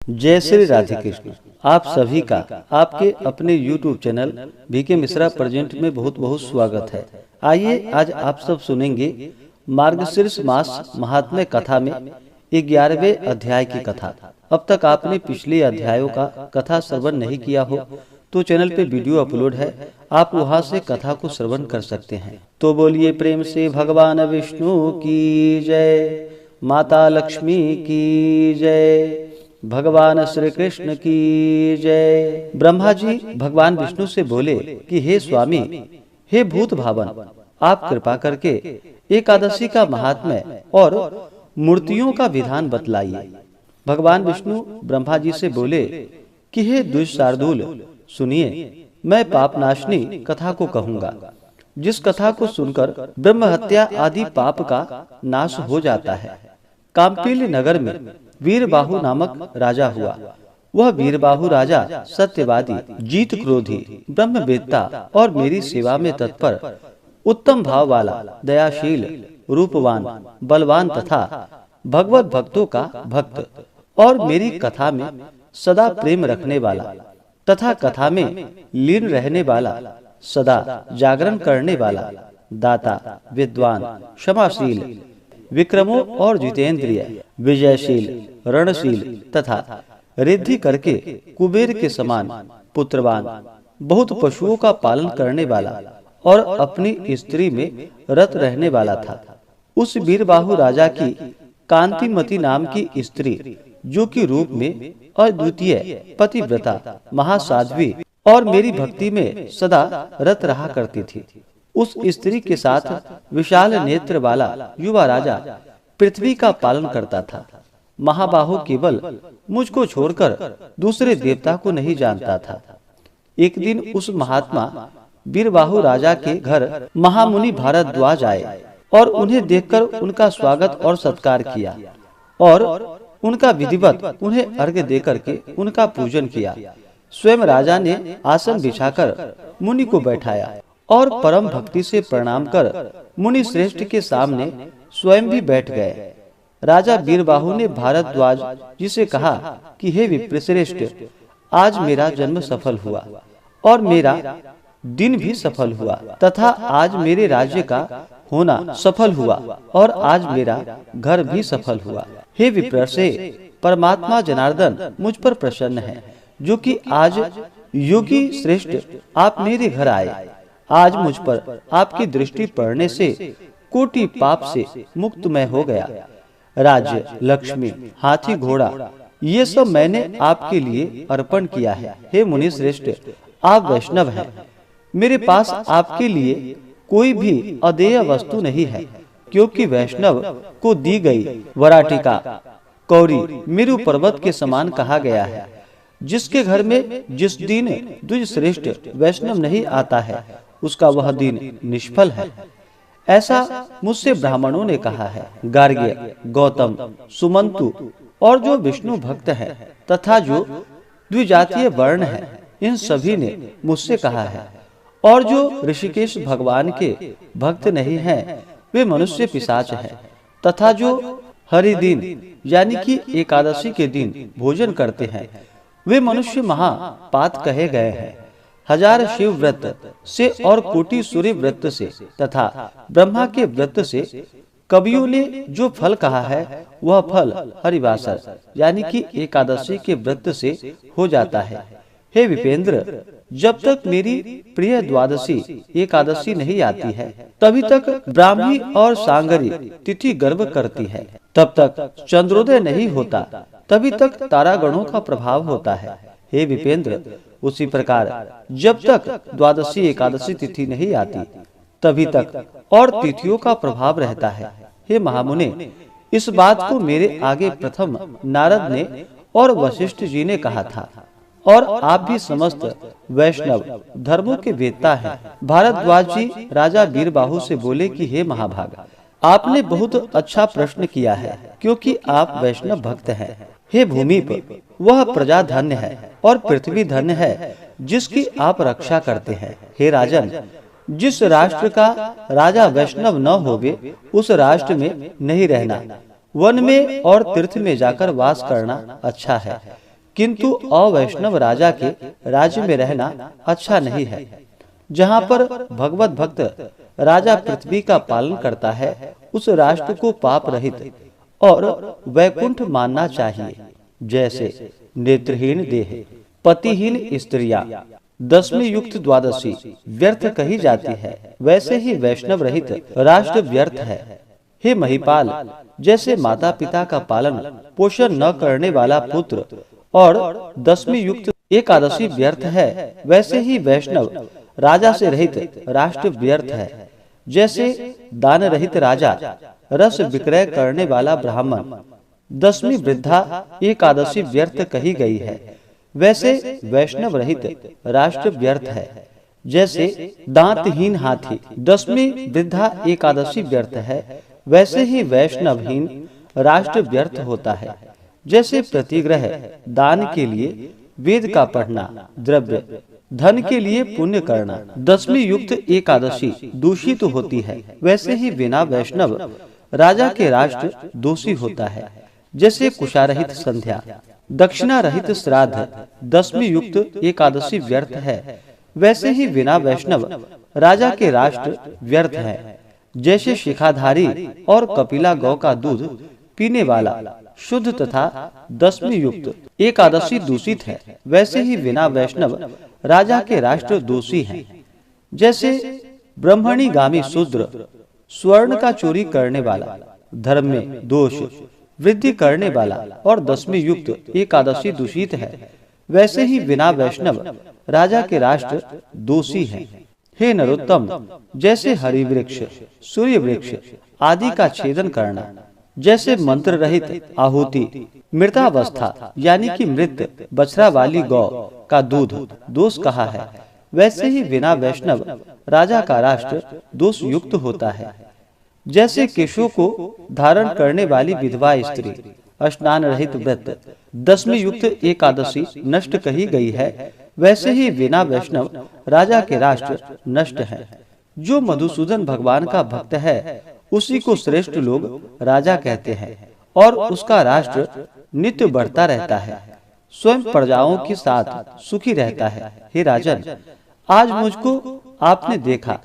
जय श्री राधे कृष्ण। आप सभी का आपके अपने YouTube channel B K Mishra present में बहुत बहुत स्वागत है। आइए आज आप सब सुनेंगे मार्गशीर्ष मास महात्म्य कथा में 11वें अध्याय की कथा। अब तक आपने पिछले अध्यायों का कथा श्रवण नहीं किया हो तो चैनल पे वीडियो अपलोड है, आप वहां से कथा को श्रवण कर सकते हैं। तो बोलिए प्रेम से भगवान विष्णु की जय, माता लक्ष्मी की जय, भगवान श्री कृष्ण की जय। ब्रह्मा जी भगवान विष्णु से बोले कि हे स्वामी, हे भूत भावन, आप कृपा करके एकादशी का महात्म्य और मूर्तियों का विधान बतलाइए। भगवान विष्णु ब्रह्मा जी से बोले कि हे दुष्शार्दूल, सुनिए, मैं पापनाशनी कथा को कहूँगा, जिस कथा को सुनकर ब्रह्म हत्या आदि पाप का नाश हो जाता है। काम्पील नगर में वीरबाहु नामक राजा हुआ। वह वीरबाहु राजा सत्यवादी, जीत क्रोधी, ब्रह्मवेत्ता और मेरी सेवा में तत्पर, उत्तम भाव वाला, दयाशील, रूपवान, बलवान तथा भगवत भक्तों का भक्त और मेरी कथा में सदा प्रेम रखने वाला तथा कथा में लीन रहने वाला, सदा जागरण करने वाला, दाता, विद्वान, क्षमाशील, विक्रमों और जितेंद्रिय, विजयशील, रणशील तथा रिद्धि करके कुबेर के समान पुत्रवान, बहुत पशुओं का पालन करने वाला और अपनी स्त्री में रत रहने वाला था। उस वीरबाहु राजा की कांतिमती नाम की स्त्री, जो कि रूप में अद्वितीय, पतिव्रता, महासाध्वी और मेरी भक्ति में सदा रत रहा करती थी, उस स्त्री के साथ विशाल नेत्र वाला युवा राजा पृथ्वी का पालन करता था। महाबाहु केवल मुझको छोड़कर दूसरे देवता को नहीं जानता था। एक दिन उस महात्मा वीरबाहु राजा के घर महामुनि भारद्वाज आए और उन्हें देखकर उनका स्वागत और सत्कार किया और उनका विधिवत उन्हें अर्घ्य देकर के उनका पूजन किया। स्वयं राजा ने आसन बिछाकर मुनि को बैठाया और परम भक्ति से प्रणाम कर मुनि श्रेष्ठ के सामने स्वयं भी बैठ गए। राजा वीरबाहु ने भारद्वाज जी से कहा कि हे विप्रश्रेष्ठ, आज मेरा जन्म सफल हुआ और मेरा दिन भी सफल हुआ तथा आज मेरे राज्य का होना सफल हुआ और आज मेरा घर भी सफल हुआ। हे विप्रसे, परमात्मा जनार्दन मुझ पर प्रसन्न है, जो कि आज योगी श्रेष्ठ आप मेरे घर आए। आज मुझ पर आपकी दृष्टि पड़ने से कोटि पाप से मुक्त मैं हो गया। राज्य, लक्ष्मी, हाथी, घोड़ा, ये सब मैंने आपके लिए अर्पण किया है। हे मुनि श्रेष्ठ, आप वैष्णव हैं। मेरे पास आपके लिए कोई भी अदेय वस्तु नहीं है, क्योंकि वैष्णव को दी गई वराटिका कौरी मेरु पर्वत के समान कहा गया है। जिसके घर में जिस दिन द्विज श्रेष्ठ वैष्णव नहीं आता है, उसका वह दिन निष्फल है। ऐसा मुझसे ब्राह्मणों ने कहा है। गार्ग्य, गौतम, सुमंतु और जो विष्णु भक्त हैं तथा जो द्विजातीय वर्ण है, इन सभी ने मुझसे कहा है। और जो ऋषिकेश भगवान के भक्त नहीं हैं, वे मनुष्य पिशाच हैं तथा जो हरि दिन यानी कि एकादशी के दिन भोजन करते हैं, वे मनुष्य महापात कहे गए हैं। हजार शिव व्रत से और कोटि सूर्य व्रत से तथा ब्रह्मा के व्रत से कवियों ने जो फल कहा है, वह फल हरिवासर यानी कि एकादशी के व्रत से हो जाता है। हे विपेंद्र, जब तक मेरी प्रिय द्वादशी एकादशी नहीं आती है, तभी तक ब्राह्मी और सांगरी तिथि गर्भ करती है। तब तक चंद्रोदय नहीं होता, तभी तक तारागणों का प्रभाव होता है। हे विपेंद्र, उसी प्रकार जब तक द्वादशी एकादशी तिथि नहीं आती, तभी तक और तिथियों का प्रभाव रहता है। हे महामुने, इस बात को मेरे आगे प्रथम नारद ने और वशिष्ठ जी ने कहा था, और आप भी समस्त वैष्णव धर्मों के वेत्ता हैं। भारद्वाज जी राजा वीरबाहु से बोले कि हे महाभाग, आपने बहुत अच्छा प्रश्न किया है, क्योंकि आप वैष्णव भक्त हैं। हे भूमिप, वह प्रजा धन्य है और पृथ्वी धन्य है, जिसकी आप रक्षा करते हैं। हे राजन, जिस राष्ट्र का राजा वैष्णव न होवे, उस राष्ट्र में नहीं रहना, वन में और तीर्थ में जाकर वास करना अच्छा है। किंतु अवैष्णव राजा के राज्य में रहना अच्छा नहीं है। जहाँ पर भगवत भक्त राजा पृथ्वी का पालन करता है, उस राष्ट्र को पाप रहित और वैकुंठ मानना चाहिए। जैसे नेत्रहीन देह, पतिहीन स्त्रियां, दसवीं युक्त द्वादशी व्यर्थ कही जाती है, वैसे ही वैष्णव रहित राष्ट्र व्यर्थ है। हे महिपाल, जैसे माता पिता का पालन पोषण न करने वाला पुत्र और दसवीं युक्त एकादशी व्यर्थ है, वैसे ही वैष्णव राजा से रहित राष्ट्र व्यर्थ है। जैसे दान रहित राजा, रस विक्रय करने वाला ब्राह्मण, दसवीं वृद्धा एकादशी व्यर्थ कही गई है, वैसे वैष्णव रहित राष्ट्र व्यर्थ है। जैसे दांतहीन हाथी, दसवीं वृद्धा एकादशी व्यर्थ है, वैसे ही वैष्णवहीन राष्ट्र व्यर्थ होता है। जैसे प्रतिग्रह दान के लिए वेद का पढ़ना, द्रव्य धन के लिए पुण्य करना, दसवीं युक्त एकादशी दूषित होती है, वैसे ही बिना वैष्णव राजा के राष्ट्र दोषी होता है। जैसे कुशारहित संध्या, दक्षिणा रहित श्राद्ध, दसवीं युक्त एकादशी व्यर्थ है, वैसे ही बिना वैष्णव राजा के राष्ट्र व्यर्थ है। जैसे शिखाधारी और कपिला गौ का दूध पीने वाला शुद्ध तथा दसवीं युक्त एकादशी दूषित है, वैसे ही बिना वैष्णव राजा के राष्ट्र दोषी हैं। जैसे ब्रह्मणी गामी शूद्र, स्वर्ण का चोरी करने वाला, धर्म में दोष वृद्धि करने वाला और दसवीं युक्त एकादशी दूषित है, वैसे ही बिना वैष्णव राजा के राष्ट्र दोषी हैं। हे नरोत्तम, जैसे हरि वृक्ष, सूर्य वृक्ष आदि का छेदन करना, जैसे मंत्र रहित आहुति, मृतावस्था यानी कि मृत बछड़ा वाली गौ का दूध दोष कहा है, वैसे ही बिना वैष्णव राजा का राष्ट्र दोष युक्त होता है। जैसे केशों को धारण करने वाली विधवा स्त्री, स्नान रहित व्रत, दसवीं युक्त एकादशी नष्ट कही गई है, वैसे ही बिना वैष्णव राजा के राष्ट्र नष्ट है। जो मधुसूदन भगवान का भक्त है, उसी को श्रेष्ठ लोग राजा कहते हैं और उसका राष्ट्र नित्य बढ़ता रहता है, स्वयं प्रजाओं के साथ सुखी रहता है। हे राजन, आज मुझको आपने देखा,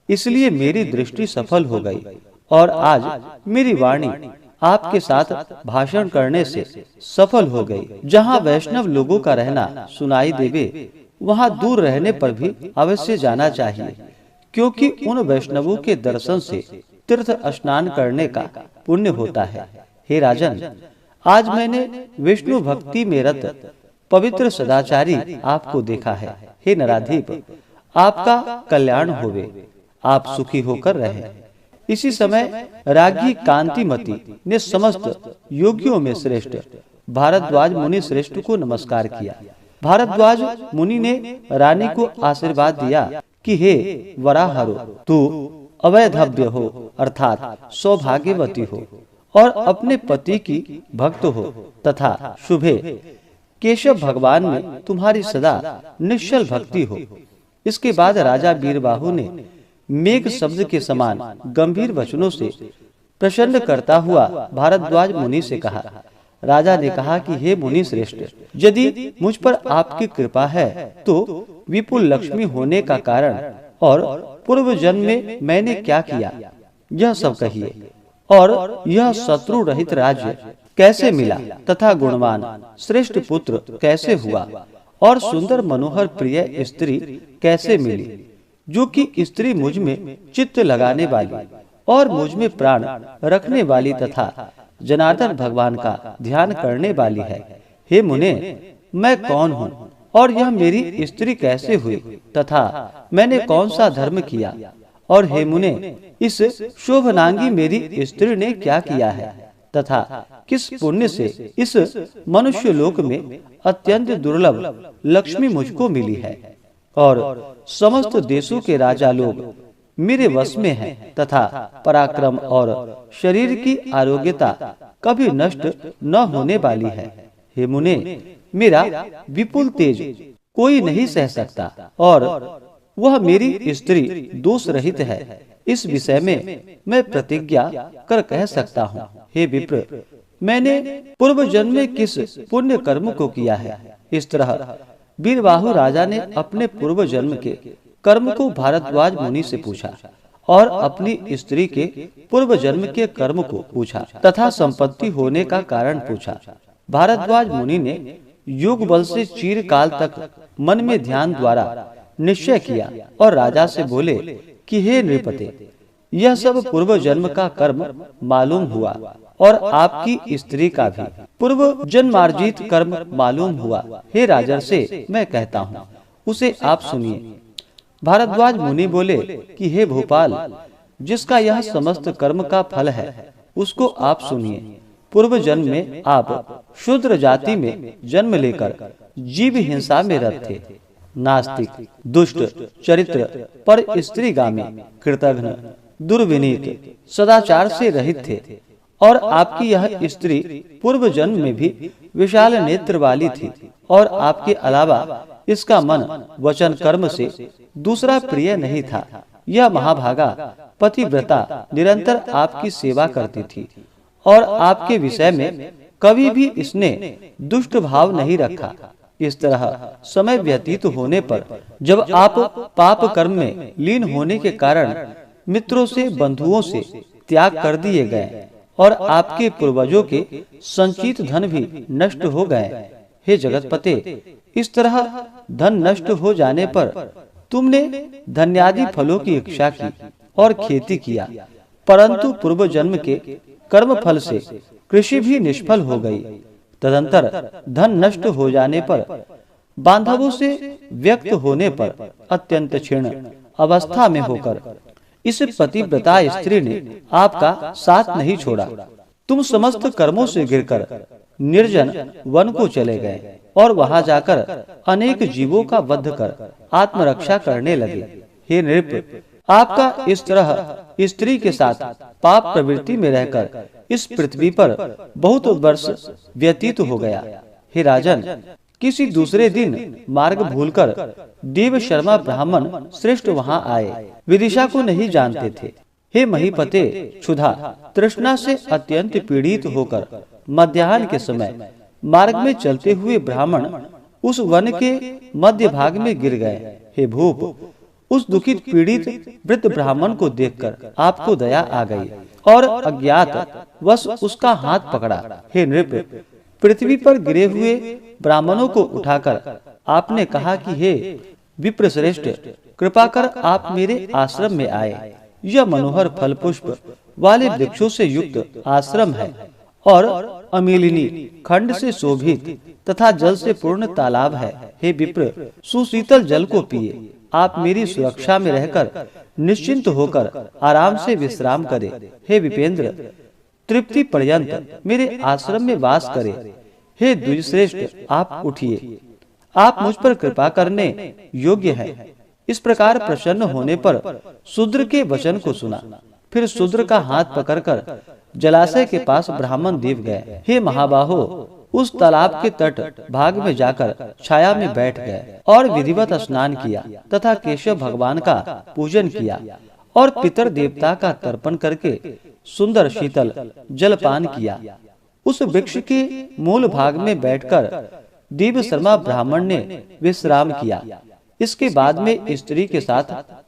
इसलिए मेरी दृष्टि सफल हो गई और आज मेरी वाणी आपके साथ भाषण करने से सफल हो गई। जहाँ वैष्णव लोगों का रहना सुनाई देवे, वहाँ दूर रहने पर भी अवश्य जाना चाहिए, क्योंकि उन वैष्णवों के दर्शन से तीर्थ स्नान करने का पुण्य होता है। हे राजन, आज मैंने विष्णु भक्ति में रत पवित्र सदाचारी आपको देखा है। हे नराधीप, आपका कल्याण होवे, आप सुखी होकर रहे। इसी समय राज्ञी कांतिमती ने समस्त योगियों में श्रेष्ठ भारद्वाज मुनि श्रेष्ठ को नमस्कार किया। भारद्वाज मुनि ने रानी को आशीर्वाद दिया कि हे वराहरो, तू अवैधव्य हो, अर्थात सौभाग्यवती हो और अपने पति की भक्त हो तथा शुभे केशव भगवान में तुम्हारी सदा निश्चल भक्ति हो। इसके बाद राजा बीरबाहु ने मेघ शब्द के समान गंभीर वचनों से प्रसन्न करता हुआ भारद्वाज मुनि से कहा। राजा ने कहा कि हे मुनि श्रेष्ठ, यदि मुझ पर आपकी कृपा है तो विपुल लक्ष्मी होने का कारण और पूर्व जन्म में मैंने क्या किया, यह सब कहिए, और यह शत्रु रहित राज्य कैसे मिला तथा गुणवान श्रेष्ठ पुत्र कैसे हुआ और सुंदर मनोहर प्रिय स्त्री कैसे मिली, जो कि स्त्री मुझ में चित्त लगाने वाली और मुझ में प्राण रखने वाली तथा जनार्दन भगवान का ध्यान करने वाली है। हे मुने, मैं कौन हूँ और यह मेरी स्त्री कैसे हुई तथा मैंने कौन सा धर्म किया, और हे मुने, इस शोभनांगी मेरी स्त्री ने क्या किया है तथा किस पुण्य से इस मनुष्य लोक में अत्यंत दुर्लभ लक्ष्मी मुझको मिली है और समस्त देशों के राजा लोग मेरे वश में हैं तथा पराक्रम और शरीर की आरोग्यता कभी नष्ट न होने वाली है। हे मुने, मेरा विपुल तेज कोई नहीं सह सकता और वह मेरी स्त्री दोष रहित है। इस विषय में मैं प्रतिज्ञा कर कह सकता हूँ। हे विप्र, मैंने पूर्व जन्म में किस पुण्य कर्म को किया है। इस तरह वीरबाहु राजा ने अपने पूर्व जन्म के कर्म को भारद्वाज मुनि से पूछा और अपनी स्त्री के पूर्व जन्म के कर्म को पूछा तथा संपत्ति होने का कारण पूछा। भारद्वाज मुनि ने योग बल से चिरकाल तक मन में ध्यान द्वारा निश्चय किया और राजा से बोले कि हे नृपते, यह सब पूर्व जन्म का कर्म मालूम हुआ और आपकी स्त्री का भी पूर्व जन्मार्जित कर्म मालूम हुआ। हे राजर्षि, मैं कहता हूँ उसे आप सुनिए। भारद्वाज मुनि बोले कि हे भोपाल, जिसका यह समस्त कर्म का फल है उसको आप सुनिए। पूर्व जन्म में आप शूद्र जाति में जन्म लेकर जीव हिंसा में रत थे, नास्तिक, दुष्ट चरित्र, पर स्त्रीगामी, कृतघ्न, दुर्विनीत, सदाचार से रहित थे। और आपकी यह स्त्री पूर्व जन्म में भी विशाल नेत्र वाली थी और आपके अलावा इसका मन वचन कर्म से दूसरा प्रिय नहीं था। यह महाभागा पतिव्रता निरंतर आपकी सेवा करती थी और आपके विषय में कभी भी इसने दुष्ट भाव नहीं रखा। इस तरह समय व्यतीत होने पर जब आप पाप कर्म में लीन होने के कारण मित्रों से बंधुओं से त्याग कर दिए गए और आपके पूर्वजों के संचित धन भी नष्ट हो गए। हे जगतपते, इस तरह धन नष्ट हो जाने पर तुमने धन्यादि फलों की इच्छा की और खेती किया, परंतु पूर्व जन्म के कर्म फल से कृषि भी निष्फल हो गई। तदंतर धन नष्ट हो जाने पर बांधवों से व्यक्त होने पर अत्यंत क्षीण अवस्था में होकर इस पतिव्रता स्त्री ने आपका साथ नहीं छोड़ा। तुम समस्त कर्मों से गिरकर निर्जन वन को चले गए और वहां जाकर अनेक जीवों का वध कर आत्मरक्षा करने लगे। हे नृप, आपका इस तरह स्त्री के साथ पाप प्रवृत्ति में रहकर इस पृथ्वी पर बहुत वर्ष व्यतीत हो गया। हे राजन, किसी दूसरे दिन मार्ग भूलकर देव शर्मा ब्राह्मण श्रेष्ठ वहां आए, विदिशा को नहीं जानते थे। हे महीपते, क्षुधा तृष्णा से अत्यंत पीड़ित होकर मध्याह्न के समय मार्ग में चलते हुए ब्राह्मण उस वन के मध्य भाग में गिर गए। हे भूप, उस दुखित पीड़ित वृद्ध ब्राह्मण को देखकर आपको दया आ गई और अज्ञात वश उसका हाथ पकड़ा। हे नृप, पृथ्वी पर गिरे हुए ब्राह्मणों को उठाकर आपने कहा कि हे विप्रश्रेष्ठ, कृपा कर आप मेरे आश्रम में आए। यह मनोहर फल पुष्प वाले वृक्षों से युक्त आश्रम है और अमीलिनी खंड से शोभित तथा जल से पूर्ण तालाब है। हे विप्र, सुशीतल जल को पिए। आप मेरी सुरक्षा में रहकर निश्चिंत होकर आराम से विश्राम करें। हे विपेंद्र, तृप्ति पर्यंत मेरे आश्रम में वास करे। हे द्विजश्रेष्ठ, आप उठिए, आप मुझ पर कृपा करने योग्य हैं। इस प्रकार प्रसन्न होने पर शूद्र के वचन को सुना। फिर शूद्र का हाथ पकड़कर जलाशय के पास ब्राह्मण देव गए। हे महाबाहो, उस तालाब के तट भाग में जाकर छाया में बैठ गए और विधिवत स्नान किया तथा केशव भगवान का पूजन किया और पितर देवता का तर्पण करके सुंदर शीतल जलपान किया। उस वृक्ष के मूल भाग में बैठकर देव शर्मा ब्राह्मण ने विश्राम किया। इसके बाद में स्त्री के साथ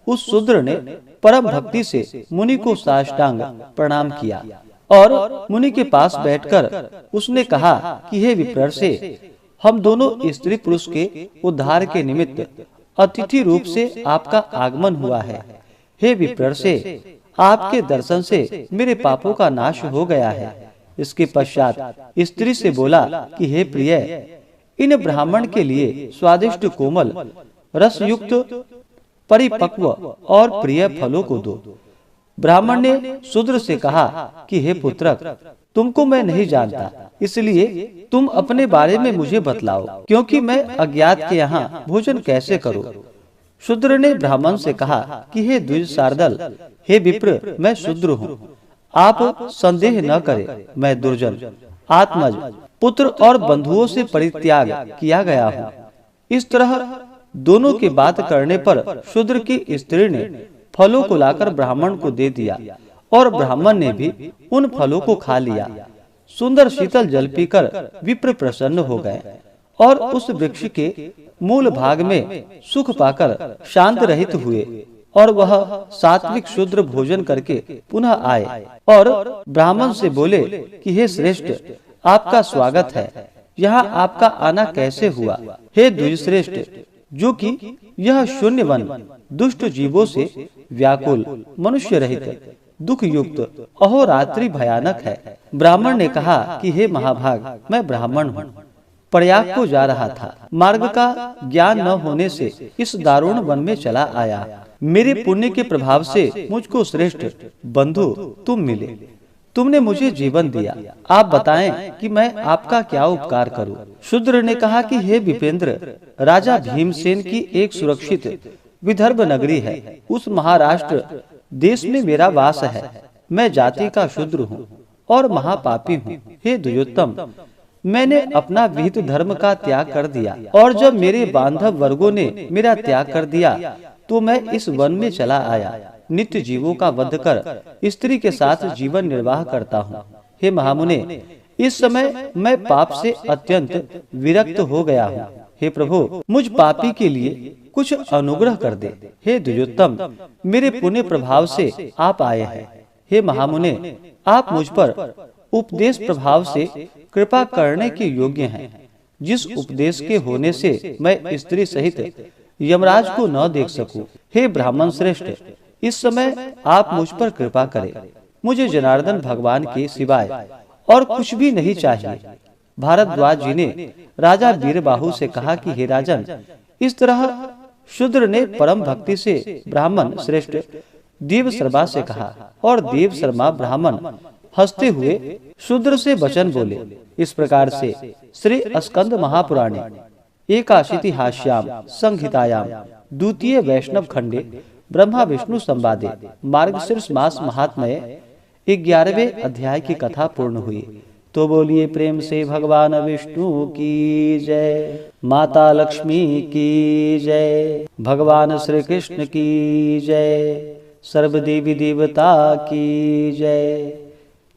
उस शूद्र ने परम भक्ति से मुनि को साष्टांग प्रणाम किया और मुनि के पास बैठकर उसने कहा कि हे विप्रर्षे, हम दोनों स्त्री पुरुष के उद्धार के निमित्त अतिथि रूप से आपका आगमन हुआ है। हे विप्रर्षे, आपके दर्शन से मेरे पापों का नाश हो गया है। इसके पश्चात स्त्री से बोला कि हे प्रिय, इन ब्राह्मण के लिए स्वादिष्ट कोमल रसयुक्त परिपक्व और प्रिय फलों को दो। ब्राह्मण ने शूद्र से कहा कि हे पुत्रक, तुमको मैं नहीं जानता, इसलिए तुम अपने बारे में मुझे बतलाओ, क्योंकि मैं अज्ञात के यहाँ भोजन कैसे करूं। शूद्र ने ब्राह्मण से कहा कि हे द्विज शार्दल, हे विप्र, मैं शूद्र हूँ, आप संदेह न करें। मैं दुर्जन, आत्मज, पुत्र और बंधुओं से परित्याग किया गया हूँ। इस तरह दोनों की बात करने पर शूद्र की स्त्री ने फलों को लाकर ब्राह्मण को दे दिया और ब्राह्मण ने भी उन फलों को खा लिया। सुंदर शीतल जल पीकर विप्र प्रसन्न हो गए और उस वृक्ष के मूल भाग में सुख पाकर शांत रहित हुए और वह सात्विक शुद्र भोजन करके पुनः आए और ब्राह्मण से बोले कि हे श्रेष्ठ, आपका स्वागत है। यहाँ आपका आना कैसे हुआ? हे द्विजश्रेष्ठ, जो कि यह शून्य वन दुष्ट जीवों से व्याकुल, मनुष्य रहित, दुख युक्त, अहोरात्रि भयानक है। ब्राह्मण ने कहा कि हे महाभाग, मैं ब्राह्मण हूँ, प्रयाग को जा रहा था। मार्ग का ज्ञान न होने से इस दारुण वन में चला आया। मेरे पुण्य के प्रभाव से मुझको श्रेष्ठ बंधु तुम मिले। तुमने मुझे जीवन दिया। आप बताएं कि मैं आपका क्या उपकार करूं? शूद्र ने कहा कि हे विपेंद्र, राजा भीमसेन की एक सुरक्षित विदर्भ नगरी है। उस महाराष्ट्र देश में मेरा वास है। मैं जाति का शूद्र हूँ और महापापी हूँ। हे द्विजोत्तम, मैंने अपना विहित धर्म का त्याग कर दिया और जब मेरे बांधव वर्गों ने मेरा त्याग कर दिया तो मैं इस वन में चला आया। नित्य जीवों का वध कर स्त्री के साथ जीवन निर्वाह करता हूँ। हे महामुने, इस समय मैं पाप से अत्यंत विरक्त हो गया हूँ। हे प्रभु, मुझ पापी के लिए कुछ अनुग्रह कर दे। हे द्विजोत्तम, मेरे पुण्य प्रभाव से आप आए हैं। हे महामुने, आप मुझ पर उपदेश प्रभाव से कृपा करने के योग्य हैं, जिस उपदेश के होने से मैं स्त्री सहित यमराज को न देख सकूं। हे ब्राह्मण श्रेष्ठ, इस समय आप मुझ पर कृपा करें। मुझे जनार्दन भगवान के सिवाय और कुछ भी नहीं चाहिए। भारद्वाज जी ने राजा वीरबाहु से कहा कि हे राजन, इस तरह शूद्र ने परम भक्ति से ब्राह्मण श्रेष्ठ देव शर्मा से कहा और देव शर्मा ब्राह्मण हंसते हुए शूद्र से वचन बोले। इस प्रकार से श्री स्कंद महापुराणे एकाशीतिहास्याम संहितायाम द्वितीय वैष्णव खंडे ब्रह्मा विष्णु संवादे मार्गशीर्ष मास महात्म्य 11वें अध्याय की कथा पूर्ण हुई। तो बोलिए प्रेम से भगवान विष्णु की जय, माता लक्ष्मी की जय, भगवान श्री कृष्ण की जय, सर्वदेवी देवता की जय।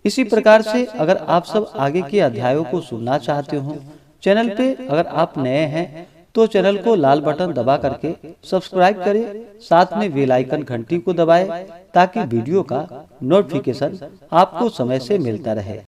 इसी प्रकार से अगर आप सब आगे के अध्यायों को सुनना चाहते हो, चैनल पे अगर आप नए हैं तो चैनल को लाल बटन दबा करके सब्सक्राइब करें, साथ में बेल आइकन घंटी को दबाएं ताकि वीडियो का नोटिफिकेशन आपको समय से मिलता रहे।